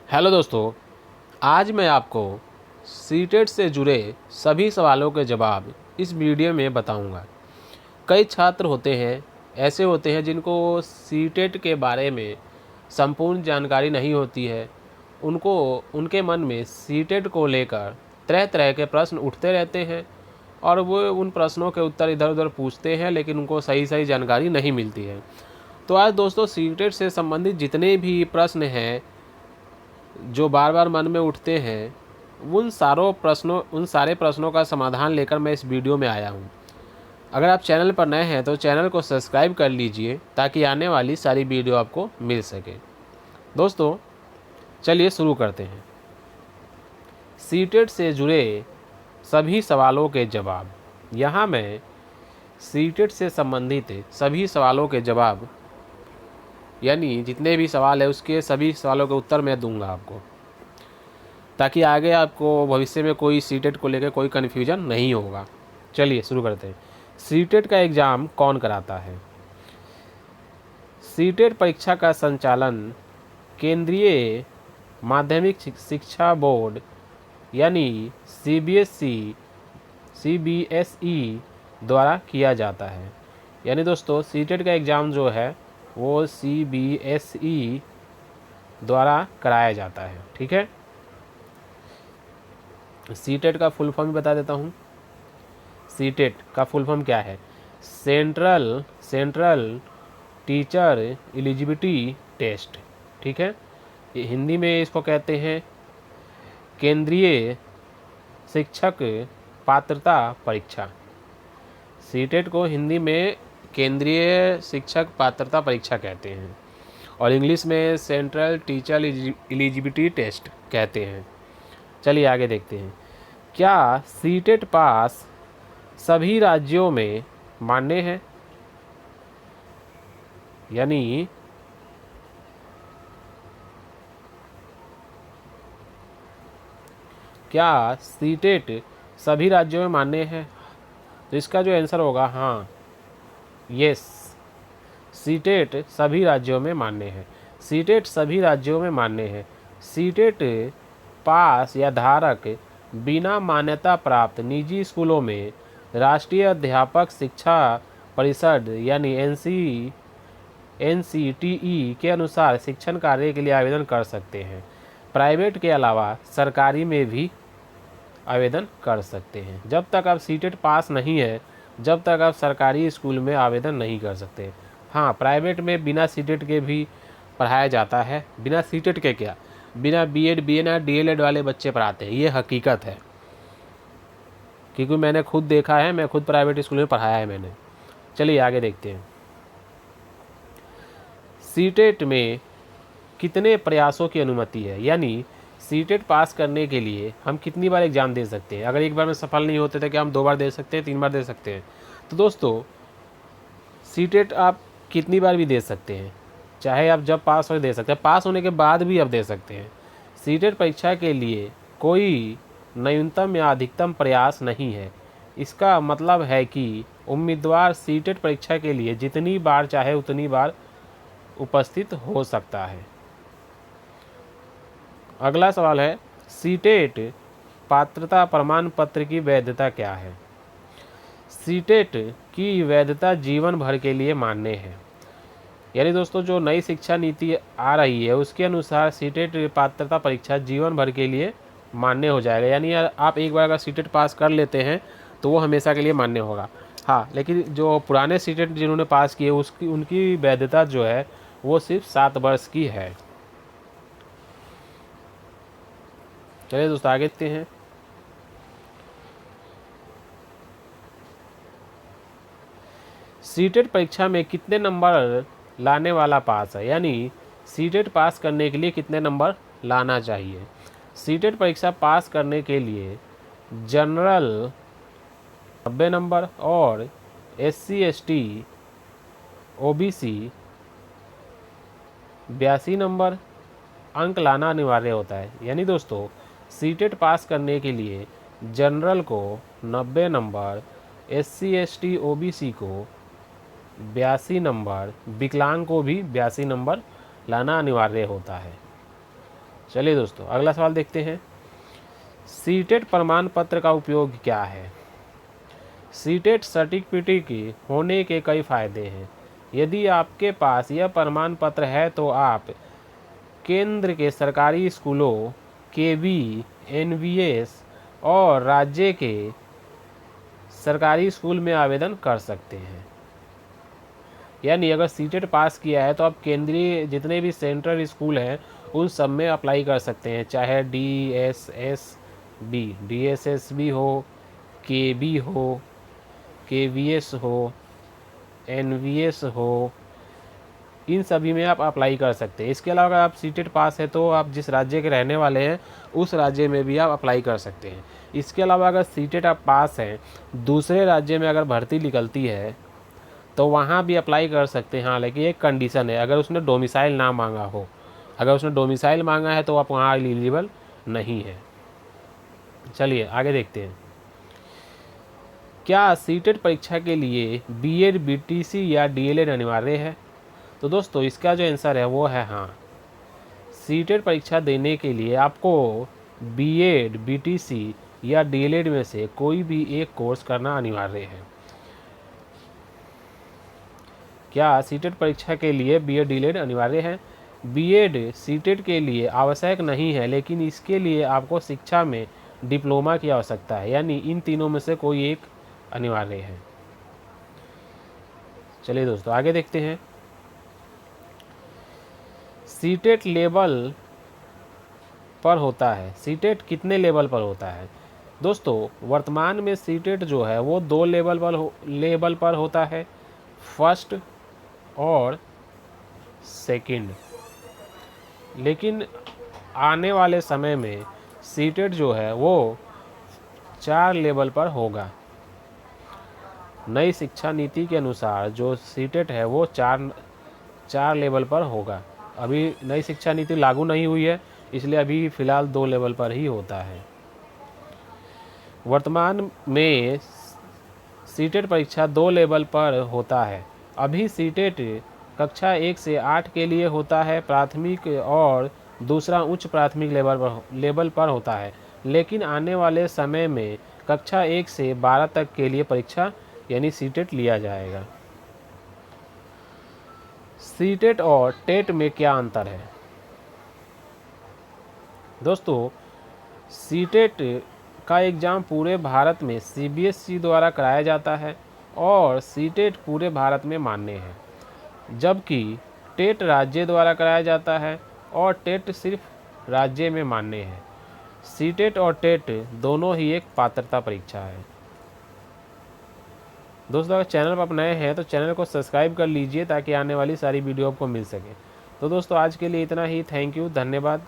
Hello दोस्तों, आज मैं आपको सीटेट से जुड़े सभी सवालों के जवाब इस वीडियो में बताऊंगा। कई छात्र ऐसे होते हैं जिनको सीटेट के बारे में संपूर्ण जानकारी नहीं होती है। उनको उनके मन में सीटेट को लेकर तरह तरह के प्रश्न उठते रहते हैं और वो उन प्रश्नों के उत्तर इधर उधर पूछते हैं, लेकिन उनको सही सही जानकारी नहीं मिलती है। तो आज दोस्तों, सीटेट से संबंधित जितने भी प्रश्न हैं जो बार बार मन में उठते हैं, उन सारे प्रश्नों का समाधान लेकर मैं इस वीडियो में आया हूँ। अगर आप चैनल पर नए हैं तो चैनल को सब्सक्राइब कर लीजिए ताकि आने वाली सारी वीडियो आपको मिल सके। दोस्तों, चलिए शुरू करते हैं। सीटेट से जुड़े सभी सवालों के जवाब। यहाँ मैं सीटेट से संबंधित सभी सवालों के जवाब, यानी जितने भी सवाल है उसके सभी सवालों के उत्तर मैं दूंगा आपको, ताकि आगे आपको भविष्य में कोई सीटेट को लेकर कोई कन्फ्यूजन नहीं होगा। चलिए शुरू करते हैं। सीटेट का एग्ज़ाम कौन कराता है? सीटेट परीक्षा का संचालन केंद्रीय माध्यमिक शिक्षा बोर्ड यानी सीबीएसई द्वारा किया जाता है। यानी दोस्तों, सीटेट का एग्ज़ाम जो है वो सीबीएसई द्वारा कराया जाता है। ठीक है, सीटेट का फुल फॉर्म बता देता हूँ। सीटेट का फुल फॉर्म क्या है? Central teacher eligibility test. ठीक है, हिंदी में इसको कहते हैं केंद्रीय शिक्षक पात्रता परीक्षा। सीटेट को हिंदी में केंद्रीय शिक्षक पात्रता परीक्षा कहते हैं और इंग्लिश में सेंट्रल टीचर एलिजिबिलिटी टेस्ट कहते हैं। चलिए आगे देखते हैं। क्या सीटेट पास सभी राज्यों में मान्य है? यानी क्या सीटेट सभी राज्यों में मान्य है? तो इसका जो आंसर होगा हाँ, यस, सीटेट सभी राज्यों में मान्य है। सीटेट सभी राज्यों में मान्य है। सीटेट पास या धारक बिना मान्यता प्राप्त निजी स्कूलों में राष्ट्रीय अध्यापक शिक्षा परिषद यानी एनसीटीई के अनुसार शिक्षण कार्य के लिए आवेदन कर सकते हैं। प्राइवेट के अलावा सरकारी में भी आवेदन कर सकते हैं। जब तक आप सीटेट पास नहीं है, जब तक आप सरकारी स्कूल में आवेदन नहीं कर सकते। हाँ, प्राइवेट में बिना सीटेट के भी पढ़ाया जाता है। बिना सीटेट के क्या, बिना बीएड बीएनएड डीएलएड वाले बच्चे पढ़ाते हैं, ये हकीकत है, क्योंकि मैंने खुद देखा है, मैं खुद प्राइवेट स्कूल में पढ़ाया है मैंने। चलिए आगे देखते हैं। सीटेट में कितने प्रयासों की अनुमति है? यानी सीटेट पास करने के लिए हम कितनी बार एग्ज़ाम दे सकते हैं? अगर एक बार में सफल नहीं होते तो क्या हम 2 बार दे सकते हैं, 3 बार दे सकते हैं? तो दोस्तों, सीटेट आप कितनी बार भी दे सकते हैं, चाहे आप जब पास हो दे सकते हैं, पास होने के बाद भी आप दे सकते हैं। सीटेट परीक्षा के लिए कोई न्यूनतम या अधिकतम प्रयास नहीं है। इसका मतलब है कि उम्मीदवार सीटेट परीक्षा के लिए जितनी बार चाहे उतनी बार उपस्थित हो सकता है। अगला सवाल है, सीटेट पात्रता प्रमाण पत्र की वैधता क्या है? सीटेट की वैधता जीवन भर के लिए मान्य है। यानी दोस्तों, जो नई शिक्षा नीति आ रही है उसके अनुसार सीटेट पात्रता परीक्षा जीवन भर के लिए मान्य हो जाएगा। यानी आप एक बार अगर सीटेट पास कर लेते हैं तो वो हमेशा के लिए मान्य होगा। हाँ, लेकिन जो पुराने सीटेट जिन्होंने पास किए उनकी वैधता जो है वो सिर्फ 7 वर्ष की है। चलिए दोस्तों आगे देखते हैं। सीटेट परीक्षा में कितने नंबर लाने वाला पास है? यानी सीटेट पास करने के लिए कितने नंबर लाना चाहिए? सीटेट परीक्षा पास करने के लिए जनरल 90 नंबर और SC ST OBC 82 नंबर अंक लाना अनिवार्य होता है। यानी दोस्तों, सीटेट पास करने के लिए जनरल को 90 नंबर, SC ST OBC को 82 नंबर, विकलांग को भी 82 नंबर लाना अनिवार्य होता है। चलिए दोस्तों अगला सवाल देखते हैं। सीटेट प्रमाण पत्र का उपयोग क्या है? सीटेट सर्टिफिकेट के होने के कई फायदे हैं। यदि आपके पास यह प्रमाण पत्र है तो आप केंद्र के सरकारी स्कूलों, केवी, एनवीएस और राज्य के सरकारी स्कूल में आवेदन कर सकते हैं। यानी अगर सीटेट पास किया है तो आप केंद्रीय जितने भी सेंट्रल स्कूल हैं उन सब में अप्लाई कर सकते हैं, चाहे डीएसएसबी हो, केबी हो, केवीएस हो, एनवीएस हो, इन सभी में आप अप्लाई कर सकते हैं। इसके अलावा अगर आप सीटेट पास है तो आप जिस राज्य के रहने वाले हैं उस राज्य में भी आप अप्लाई कर सकते हैं। इसके अलावा अगर सीटेट आप पास हैं, दूसरे राज्य में अगर भर्ती निकलती है तो वहाँ भी अप्लाई कर सकते हैं। हाँ, लेकिन एक कंडीशन है, अगर उसने डोमिसाइल ना मांगा हो। अगर उसने डोमिसाइल मांगा है तो आप वहाँ एलिजिबल नहीं है। चलिए आगे देखते हैं। क्या सीटेट परीक्षा के लिए बीएड, बीटीसी या डीएलएड अनिवार्य है? तो दोस्तों इसका जो आंसर है वो है हाँ। सीटेट परीक्षा देने के लिए आपको बीएड, बीटीसी या डीएलएड में से कोई भी एक कोर्स करना अनिवार्य है। क्या सीटेट परीक्षा के लिए बीएड, डीएलएड अनिवार्य है? बीएड सीटेट के लिए आवश्यक नहीं है, लेकिन इसके लिए आपको शिक्षा में डिप्लोमा की आवश्यकता है। यानी इन तीनों में से कोई एक अनिवार्य है। चलिए दोस्तों आगे देखते हैं। सीटेट लेवल पर होता है। सीटेट कितने लेवल पर होता है? दोस्तों वर्तमान में सीटेट जो है वो 2 लेवल पर होता है, फर्स्ट और सेकंड। लेकिन आने वाले समय में सीटेट जो है वो 4 लेवल पर होगा। नई शिक्षा नीति के अनुसार जो सीटेट है वो 4 लेवल पर होगा। अभी नई शिक्षा नीति लागू नहीं हुई है, इसलिए अभी फ़िलहाल 2 लेवल पर ही होता है। वर्तमान में सीटेट परीक्षा 2 लेवल पर होता है। अभी सीटेट कक्षा 1 से 8 के लिए होता है, प्राथमिक, और दूसरा उच्च प्राथमिक लेवल पर होता है। लेकिन आने वाले समय में कक्षा 1 से 12 तक के लिए परीक्षा यानी सीटेट लिया जाएगा। सीटेट और टेट में क्या अंतर है? दोस्तों सीटेट का एग्ज़ाम पूरे भारत में सीबीएसई द्वारा कराया जाता है और सीटेट पूरे भारत में मान्य है, जबकि टेट राज्य द्वारा कराया जाता है और टेट सिर्फ राज्य में मान्य है। सीटेट और टेट दोनों ही एक पात्रता परीक्षा है। दोस्तों अगर चैनल पर आप नए हैं तो चैनल को सब्सक्राइब कर लीजिए ताकि आने वाली सारी वीडियो आपको मिल सके। तो दोस्तों आज के लिए इतना ही। थैंक यू, धन्यवाद।